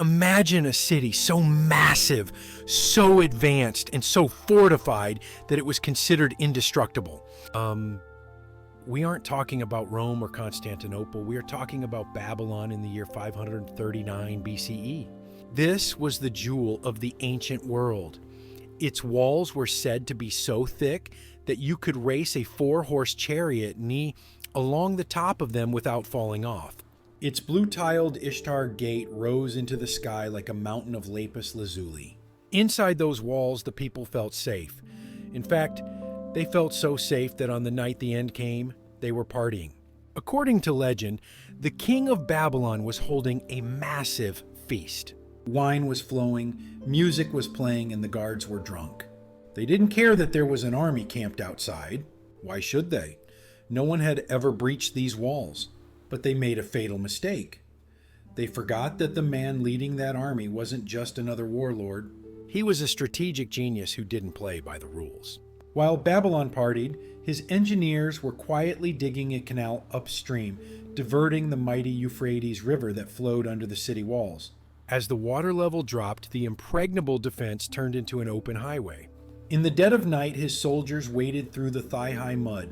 Imagine a city so massive, so advanced, and so fortified that it was considered indestructible. We aren't talking about Rome or Constantinople. We are talking about Babylon in the year 539 BCE. This was the jewel of the ancient world. Its walls were said to be so thick that you could race a four-horse chariot along the top of them without falling off. Its blue-tiled Ishtar gate rose into the sky like a mountain of lapis lazuli. Inside those walls, the people felt safe. In fact, they felt so safe that on the night the end came, they were partying. According to legend, the king of Babylon was holding a massive feast. Wine was flowing, music was playing, and the guards were drunk. They didn't care that there was an army camped outside. Why should they? No one had ever breached these walls. But they made a fatal mistake. They forgot that the man leading that army wasn't just another warlord. He was a strategic genius who didn't play by the rules. While Babylon partied, his engineers were quietly digging a canal upstream, diverting the mighty Euphrates River that flowed under the city walls. As the water level dropped, the impregnable defense turned into an open highway. In the dead of night, his soldiers waded through the thigh-high mud,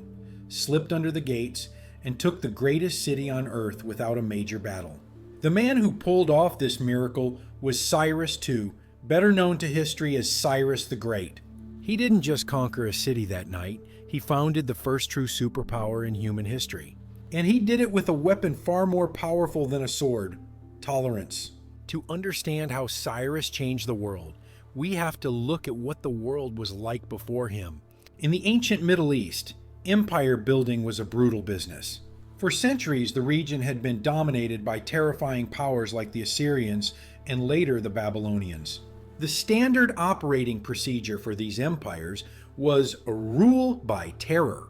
slipped under the gates, and took the greatest city on earth without a major battle. The man who pulled off this miracle was Cyrus II, better known to history as Cyrus the Great. He didn't just conquer a city that night, he founded the first true superpower in human history. And he did it with a weapon far more powerful than a sword: tolerance. To understand how Cyrus changed the world, we have to look at what the world was like before him. In the ancient Middle East, empire building was a brutal business. For centuries, the region had been dominated by terrifying powers like the Assyrians and later the Babylonians. The standard operating procedure for these empires was rule by terror.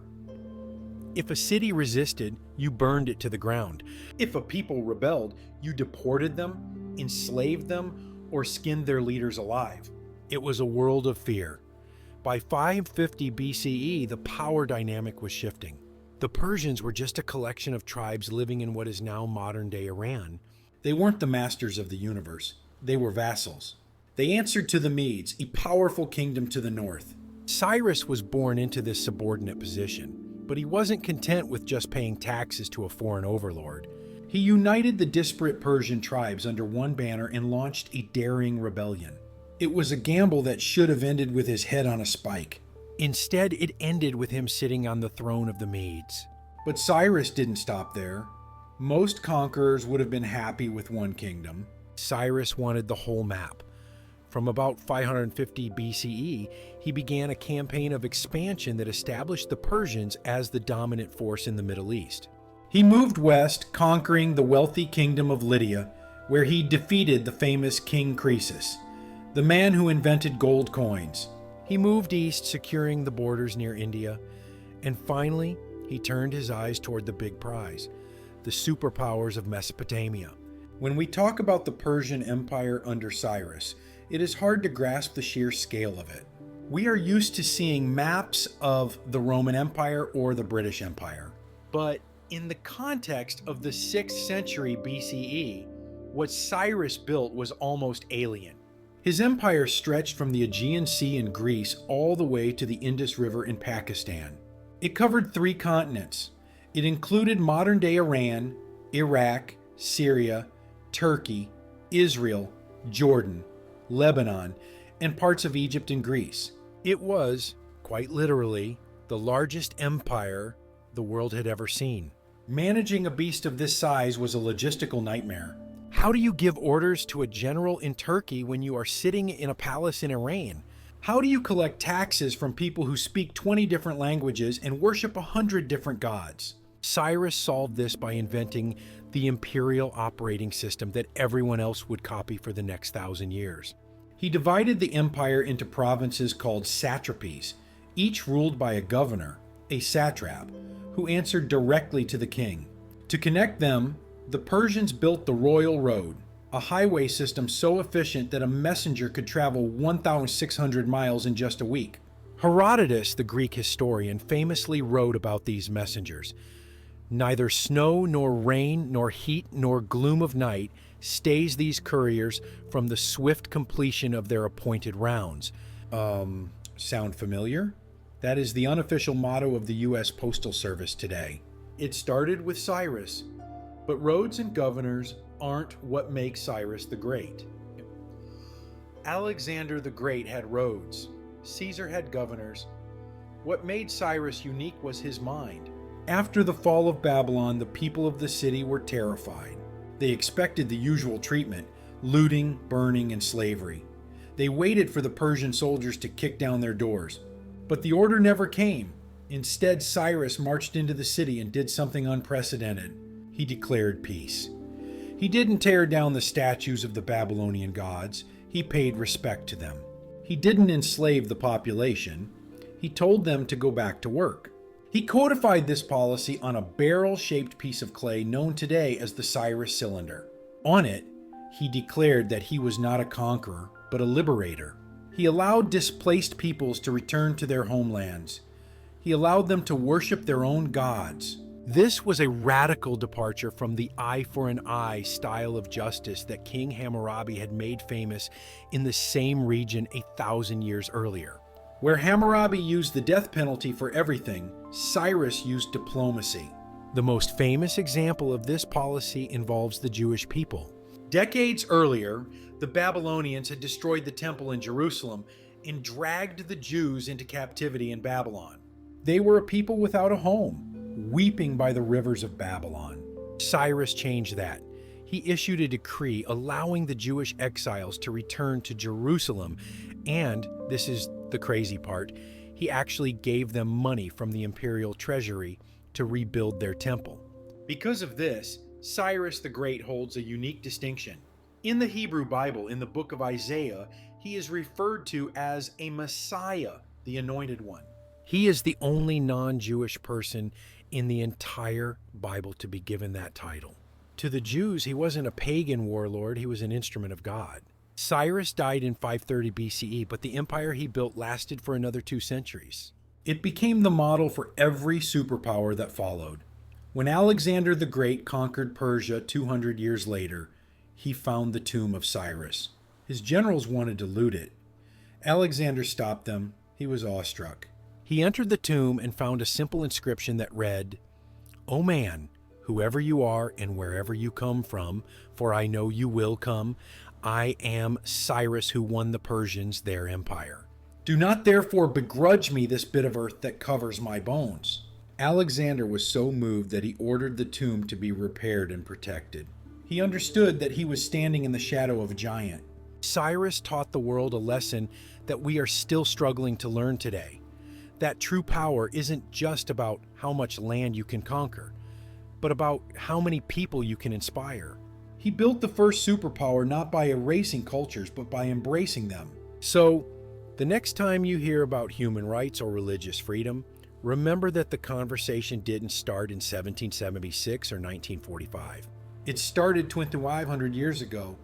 If a city resisted, you burned it to the ground. If a people rebelled, you deported them, enslaved them, or skinned their leaders alive. It was a world of fear. By 550 BCE, the power dynamic was shifting. The Persians were just a collection of tribes living in what is now modern-day Iran. They weren't the masters of the universe. They were vassals. They answered to the Medes, a powerful kingdom to the north. Cyrus was born into this subordinate position, but he wasn't content with just paying taxes to a foreign overlord. He united the disparate Persian tribes under one banner and launched a daring rebellion. It was a gamble that should have ended with his head on a spike. Instead, it ended with him sitting on the throne of the Medes. But Cyrus didn't stop there. Most conquerors would have been happy with one kingdom. Cyrus wanted the whole map. From about 550 BCE, he began a campaign of expansion that established the Persians as the dominant force in the Middle East. He moved west, conquering the wealthy kingdom of Lydia, where he defeated the famous King Croesus, the man who invented gold coins. He moved east, securing the borders near India, and finally, he turned his eyes toward the big prize, the superpowers of Mesopotamia. When we talk about the Persian Empire under Cyrus, it is hard to grasp the sheer scale of it. We are used to seeing maps of the Roman Empire or the British Empire. But in the context of the 6th century BCE, what Cyrus built was almost alien. His empire stretched from the Aegean Sea in Greece all the way to the Indus River in Pakistan. It covered 3 continents. It included modern-day Iran, Iraq, Syria, Turkey, Israel, Jordan, Lebanon, and parts of Egypt and Greece. It was, quite literally, the largest empire the world had ever seen. Managing a beast of this size was a logistical nightmare. How do you give orders to a general in Turkey when you are sitting in a palace in Iran? How do you collect taxes from people who speak 20 different languages and worship 100 different gods? Cyrus solved this by inventing the imperial operating system that everyone else would copy for the next 1,000 years. He divided the empire into provinces called satrapies, each ruled by a governor, a satrap, who answered directly to the king. To connect them, the Persians built the Royal Road, a highway system so efficient that a messenger could travel 1,600 miles in just a week. Herodotus, the Greek historian, famously wrote about these messengers. Neither snow nor rain nor heat nor gloom of night stays these couriers from the swift completion of their appointed rounds. Sound familiar? That is the unofficial motto of the U.S. Postal Service today. It started with Cyrus, but roads and governors aren't what makes Cyrus the Great. Alexander the Great had roads. Caesar had governors. What made Cyrus unique was his mind. After the fall of Babylon, the people of the city were terrified. They expected the usual treatment: looting, burning, and slavery. They waited for the Persian soldiers to kick down their doors. But the order never came. Instead, Cyrus marched into the city and did something unprecedented. He declared peace. He didn't tear down the statues of the Babylonian gods. He paid respect to them. He didn't enslave the population. He told them to go back to work. He codified this policy on a barrel-shaped piece of clay known today as the Cyrus cylinder. On it, he declared that he was not a conqueror, but a liberator. He allowed displaced peoples to return to their homelands. He allowed them to worship their own gods. This was a radical departure from the eye for an eye style of justice that King Hammurabi had made famous in the same region 1,000 years earlier. Where Hammurabi used the death penalty for everything, Cyrus used diplomacy. The most famous example of this policy involves the Jewish people. Decades earlier, the Babylonians had destroyed the temple in Jerusalem and dragged the Jews into captivity in Babylon. They were a people without a home, weeping by the rivers of Babylon. Cyrus changed that. He issued a decree allowing the Jewish exiles to return to Jerusalem, and, this is the crazy part, he actually gave them money from the imperial treasury to rebuild their temple. Because of this, Cyrus the Great holds a unique distinction. In the Hebrew Bible, in the book of Isaiah, he is referred to as a Messiah, the Anointed One. He is the only non-Jewish person in the entire Bible to be given that title. To the Jews, he wasn't a pagan warlord, he was an instrument of God. Cyrus died in 530 BCE, but the empire he built lasted for another 2 centuries. It became the model for every superpower that followed. When Alexander the Great conquered Persia 200 years later, he found the tomb of Cyrus. His generals wanted to loot it. Alexander stopped them. He was awestruck. He entered the tomb and found a simple inscription that read, "O man, whoever you are and wherever you come from, for I know you will come, I am Cyrus who won the Persians their empire. Do not therefore begrudge me this bit of earth that covers my bones." Alexander was so moved that he ordered the tomb to be repaired and protected. He understood that he was standing in the shadow of a giant. Cyrus taught the world a lesson that we are still struggling to learn today. That true power isn't just about how much land you can conquer, but about how many people you can inspire. He built the first superpower not by erasing cultures, but by embracing them. So, the next time you hear about human rights or religious freedom, remember that the conversation didn't start in 1776 or 1945. It started 2,500 years ago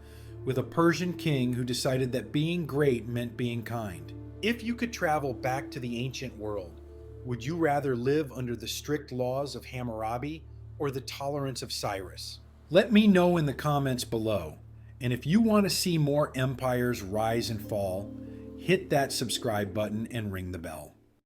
with a Persian king who decided that being great meant being kind. If you could travel back to the ancient world, would you rather live under the strict laws of Hammurabi or the tolerance of Cyrus? Let me know in the comments below. And if you want to see more empires rise and fall, hit that subscribe button and ring the bell.